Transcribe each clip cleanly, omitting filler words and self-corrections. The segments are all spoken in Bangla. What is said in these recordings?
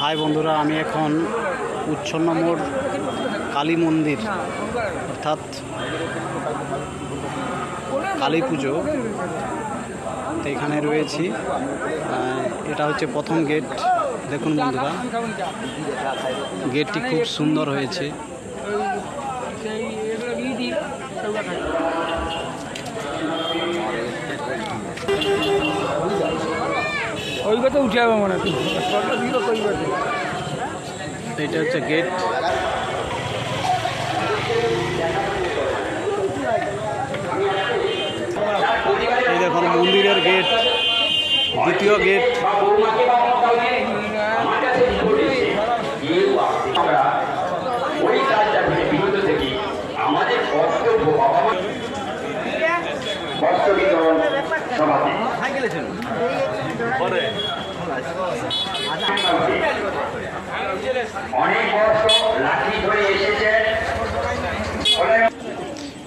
হাই বন্ধুরা, আমি এখন উচ্ছন্ন মোড় কালী মন্দির অর্থাৎ কালী পুজো তো এখানে রয়েছি। এটা হচ্ছে প্রথম গেট। দেখুন বন্ধুরা, গেটটি খুব সুন্দর হয়েছে। ওইবারে উঠে যাবে মনে হয়। এটা হচ্ছে গেট। এই দেখুন মন্দিরের গেট, দ্বিতীয় গেট।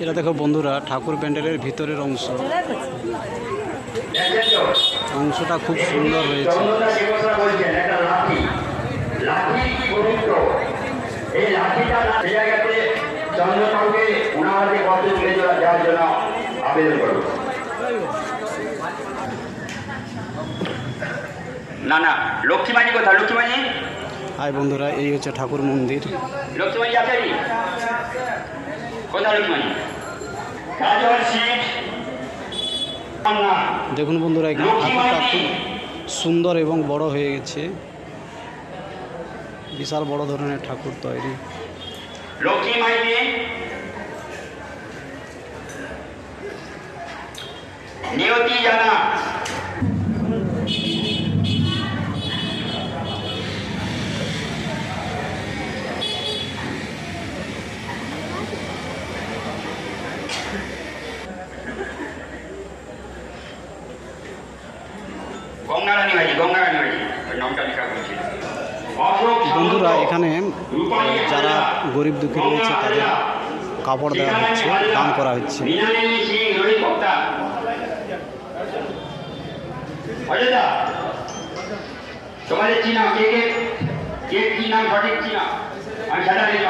এটা দেখো বন্ধুরা, ঠাকুর প্যান্ডেলের ভিতরের অংশটা খুব সুন্দর হয়েছে। না না, লক্ষ্মীমাঝি কোথায়? লক্ষ্মীমাঝি, হাই বন্ধুরা, এই হচ্ছে ঠাকুর মন্দির। লক্ষ্মীমাঝি আছে কোথায়? লক্ষ্মীমাঝি দেখুন বন্ধুরা, এখানে ঠাকুরটা খুব সুন্দর এবং বড় হয়ে গেছে। বিশাল বড় ধরনের ঠাকুর তৈরি। লক্ষ্মীমাঝি নিয়তি জানা বন্ধুরা, এখানে যারা গরিব দুঃখী রয়েছে তাদের কাপড় দেওয়া হচ্ছে, দান করা হচ্ছে। তোমাদের চিনা কে কে কে কি নাম সঠিক চিনা? আমি সেটা নিয়ে